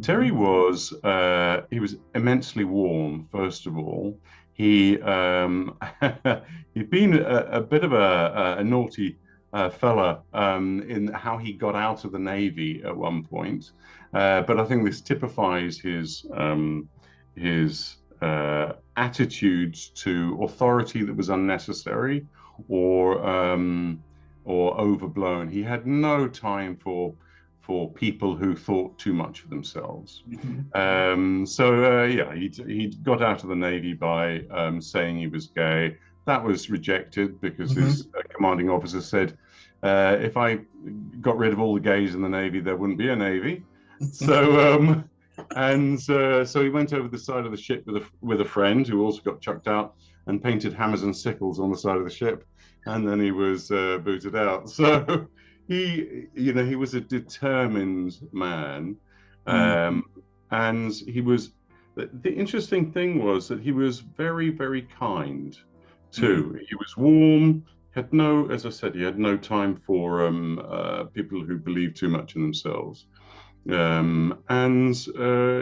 Terry was he was immensely warm. First of all, he he'd been a bit of a naughty fella in how he got out of the Navy at one point, but I think this typifies his attitudes to authority that was unnecessary or overblown. He had no time for people who thought too much of themselves. Yeah, he got out of the Navy by saying he was gay. That was rejected because his commanding officer said, if I got rid of all the gays in the Navy, there wouldn't be a Navy. So so he went over the side of the ship with a friend who also got chucked out and painted hammers and sickles on the side of the ship, and then he was booted out. So he was a determined man, and he was. The interesting thing was that he was very, very kind too. He was warm. Had no, as I said, he had no time for people who believed too much in themselves. And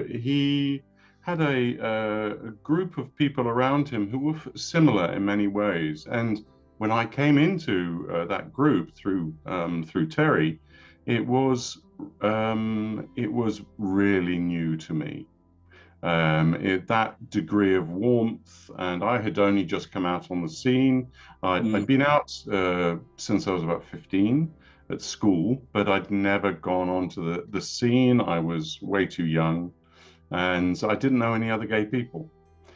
he had a group of people around him who were similar in many ways. And when I came into that group through Terry, it was really new to me. That degree of warmth, and I had only just come out on the scene. I'd been out since I was about 15 at school, but I'd never gone onto the scene. I was way too young, and I didn't know any other gay people.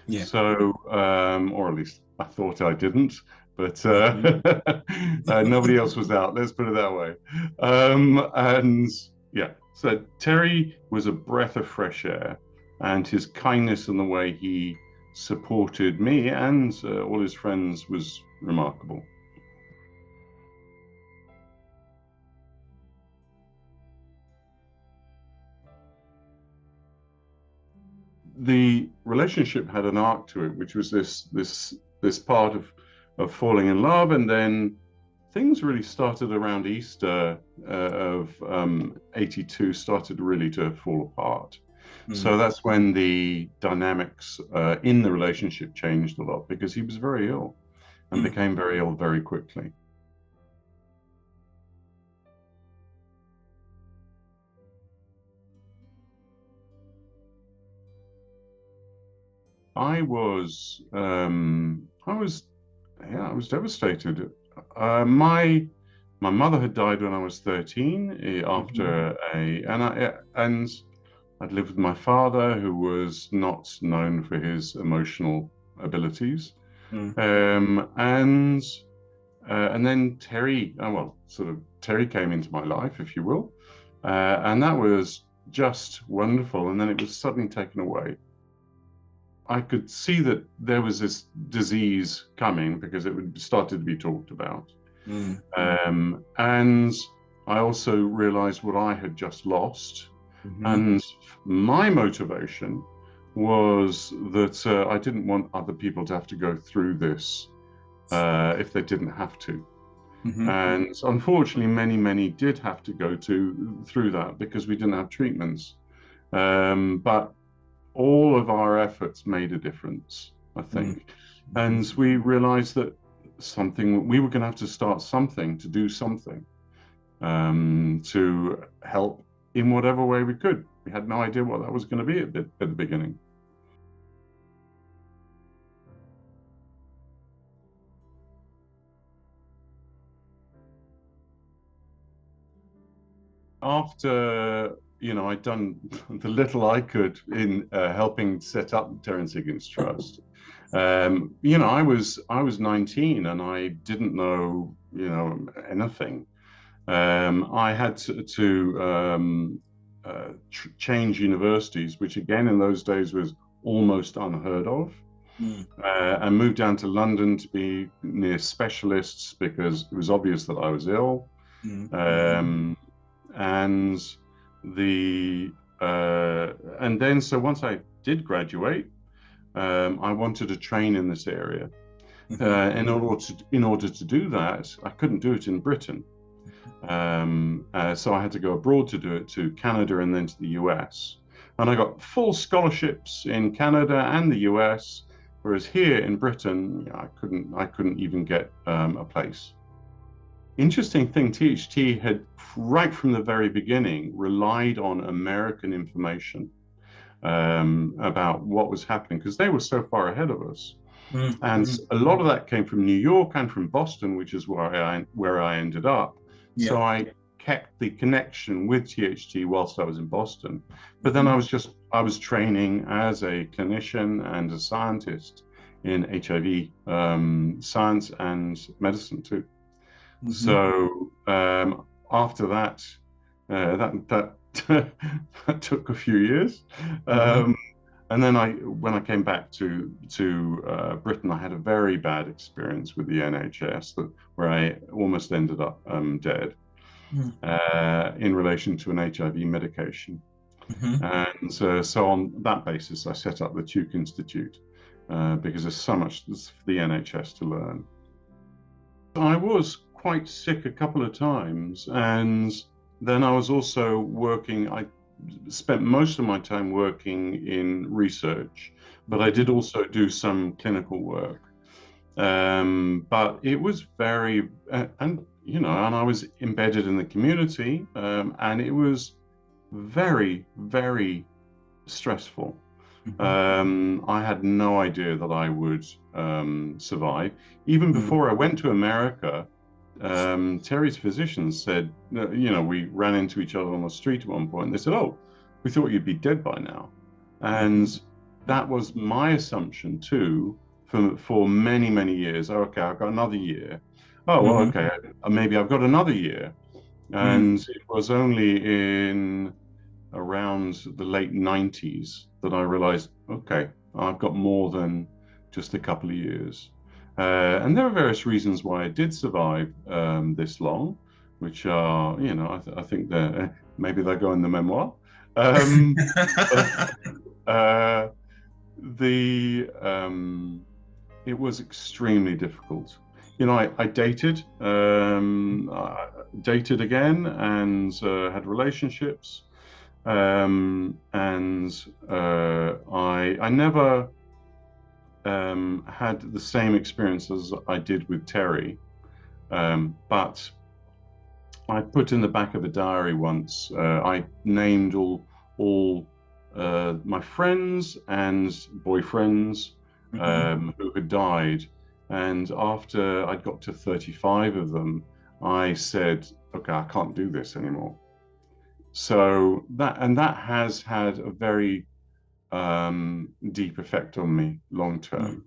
Yeah. So, or at least I thought I didn't, but nobody else was out. Let's put it that way. And yeah, so Terry was a breath of fresh air, and his kindness and the way he supported me and all his friends was remarkable. The relationship had an arc to it, which was this part of falling in love, and then things really started around Easter of '82, started really to fall apart. So that's when the dynamics in the relationship changed a lot, because he was very ill and became very ill very quickly. I was, yeah, I was devastated. My mother had died when I was 13 after and I'd lived with my father, who was not known for his emotional abilities. And then Terry, Terry came into my life, if you will, and that was just wonderful. And then it was suddenly taken away. I could see that there was this disease coming because it started to be talked about. And I also realized what I had just lost. And my motivation was that I didn't want other people to have to go through this if they didn't have to. And unfortunately, many did have to go through that because we didn't have treatments. But all of our efforts made a difference, I think. And we realized that we were going to have to start something, to do something to help in whatever way we could. We had no idea what that was going to be at the beginning. After I'd done the little I could in helping set up Terrence Higgins Trust. I was 19 and I didn't know anything. I had to change universities, which again in those days was almost unheard of. And moved down to London to be near specialists because it was obvious that I was ill. And then so once I did graduate, I wanted to train in this area. In order to do that, I couldn't do it in Britain. So I had to go abroad to do it, to Canada and then to the US. and I got full scholarships in Canada and the US, whereas here in Britain, I couldn't even get a place. Interesting thing, THT had right from the very beginning relied on American information about what was happening because they were so far ahead of us. And a lot of that came from New York and from Boston, which is where I ended up. Yeah. So I kept the connection with THT whilst I was in Boston. But then I was training as a clinician and a scientist in HIV science and medicine too. So after that, that took a few years. And then when I came back to Britain, I had a very bad experience with the NHS where I almost ended up dead in relation to an HIV medication. And so on that basis, I set up the Tuke Institute because there's so much for the NHS to learn. I was quite sick a couple of times, and then I was also working. I spent most of my time working in research, but I did also do some clinical work. But it was very, and I was embedded in the community, and it was very, very stressful. I had no idea that I would survive. Even before I went to America, Terry's physicians said, we ran into each other on the street at one point, and they said, "Oh, we thought you'd be dead by now." And that was my assumption too, for many, many years. Oh, okay, I've got another year. Oh, well, okay, maybe I've got another year. And it was only in around the late 90s that I realized, okay, I've got more than just a couple of years. And there are various reasons why I did survive this long, which are, I think maybe they'll go in the memoir. It was extremely difficult. I dated again and had relationships. And I never had the same experience as I did with Terry, but I put in the back of a diary once, I named all my friends and boyfriends who had died, and after I'd got to 35 of them, I said, okay, I can't do this anymore. So that has had a very deep effect on me long term.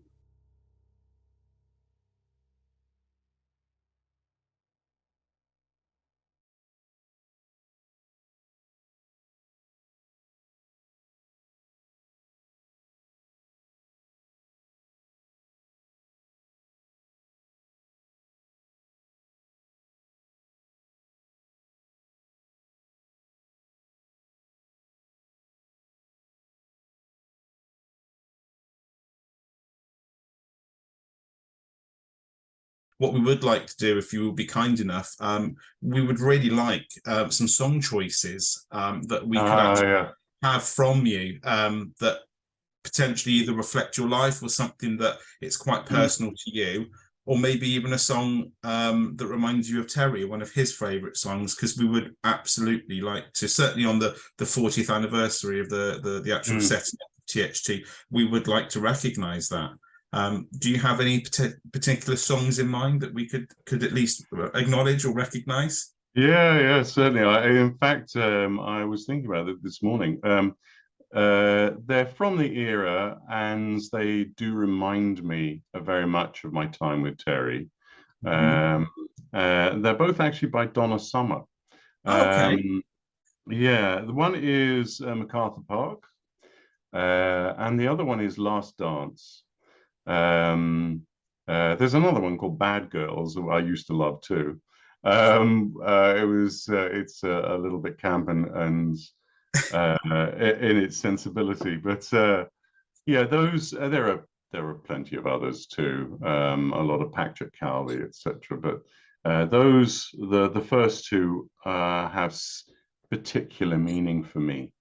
What we would like to do, if you would be kind enough, we would really like some song choices that we could actually have from you that potentially either reflect your life or something that it's quite personal to you, or maybe even a song that reminds you of Terry, one of his favourite songs, because we would absolutely like to, certainly on the 40th anniversary of the actual setting of THT, we would like to recognise that. Do you have any particular songs in mind that we could at least acknowledge or recognise? Yeah, certainly. In fact, I was thinking about it this morning. They're from the era, and they do remind me very much of my time with Terry. They're both actually by Donna Summer. Okay. Yeah, the one is MacArthur Park, and the other one is Last Dance. There's another one called Bad Girls that I used to love too. It's a little bit camp and in its sensibility, but yeah, those there are plenty of others too. A lot of Patrick Cowley, etc. But the first two have particular meaning for me.